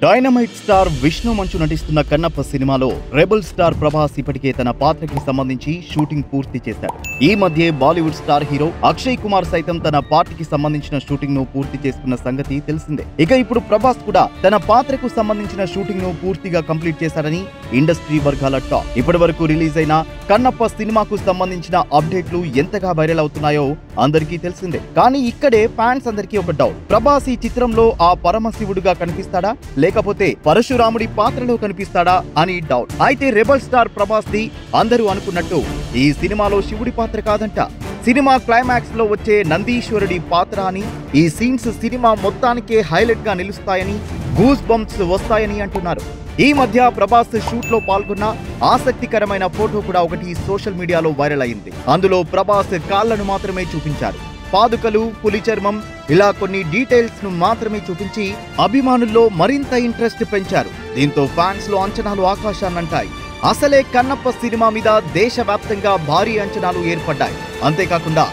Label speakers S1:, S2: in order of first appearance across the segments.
S1: Dynamite star Vishnu మంచు నటిస్తున్న కన్నప్ప సినిమాలో రెబల్ స్టార్ ప్రభాస్ ఇప్పటికే తన పాత్రకి సంబంధించి షూటింగ్ పూర్తి చేశాడు. ఈ మధ్య బాలీవుడ్ స్టార్ హీరో అక్షయ్ కుమార్ సైతం తన పార్టీకి సంబంధించిన షూటింగ్ ను పూర్తి చేసుకున్న సంగతి తెలిసిందే. ఇక ఇప్పుడు ప్రభాస్ కూడా తన పాత్రకు సంబంధించిన షూటింగ్ ను పూర్తిగా కంప్లీట్ చేశాడని ఇండస్ట్రీ వర్గాల టాక్. ఇప్పటి వరకు రిలీజ్ అయిన కన్నప్ప సినిమాకు సంబంధించిన అప్డేట్లు ఎంతగా వైరల్ అవుతున్నాయో అందరికీ తెలిసిందే. కానీ ఇక్కడే ఫ్యాన్స్ అందరికీ ఒక డౌట్. ప్రభాస్ ఈ చిత్రంలో ఆ పరమశివుడుగా కనిపిస్తాడా లేకపోతే పరశురాముడి పాత్రలో కనిపిస్తాడా అని డౌట్. అయితే రెబల్ స్టార్ ప్రభాస్ ది అందరూ అనుకున్నట్టు ఈ సినిమాలో శివుడి పాత్ర కాదంట. సినిమా క్లైమాక్స్ లో వచ్చే నందీశ్వరుడి పాత్ర అని, ఈ సీన్స్ సినిమా మొత్తానికే హైలైట్ గా నిలుస్తాయని, గూస్ బంప్స్ వస్తాయని అంటున్నారు. ఈ మధ్య ప్రభాస్ షూట్ లో పాల్గొన్న ఆసక్తికరమైన ఫోటో కూడా ఒకటి సోషల్ మీడియాలో వైరల్ అయింది. అందులో ప్రభాస్ కాళ్లను మాత్రమే చూపించారు. పాదుకలు, పులి చర్మం ఇలా కొన్ని డీటెయిల్స్ ను మాత్రమే చూపించి అభిమానుల్లో మరింత ఇంట్రెస్ట్ పెంచారు. దీంతో ఫ్యాన్స్ లో అంచనాలు ఆకాశాన్నంటాయి. అసలే కన్నప్ప సినిమా మీద దేశవ్యాప్తంగా భారీ అంచనాలు ఏర్పడ్డాయి. అంతేకాకుండా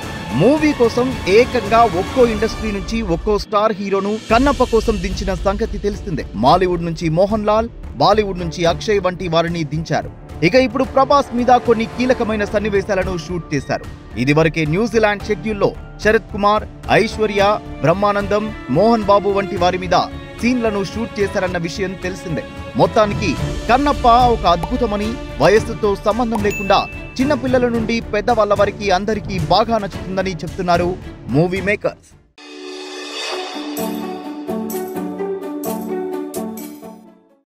S1: మూవీ కోసం ఏకంగా ఒక్కో ఇండస్ట్రీ నుంచి ఒక్కో స్టార్ హీరోను కన్నప్ప కోసం దించిన సంగతి తెలిసిందే. మాలీవుడ్ నుంచి మోహన్ లాల్, బాలీవుడ్ నుంచి అక్షయ్ వంటి వారిని దించారు. ఇక ఇప్పుడు ప్రభాస్ మీద కొన్ని కీలకమైన సన్నివేశాలను షూట్ చేశారు. ఇదివరకే న్యూజిలాండ్ షెడ్యూల్లో శరత్ కుమార్, ఐశ్వర్య, బ్రహ్మానందం, మోహన్ బాబు వంటి వారి మీద సీన్లను షూట్ చేశారన్న విషయం తెలిసిందే. మొత్తానికి కన్నప్ప ఒక అద్భుతమని, వయస్సుతో సంబంధం లేకుండా చిన్న పిల్లల నుండి పెద్దవాళ్ల వరకు అందరికీ బాగా నచ్చుతుందని చెప్తున్నారు మూవీ మేకర్స్.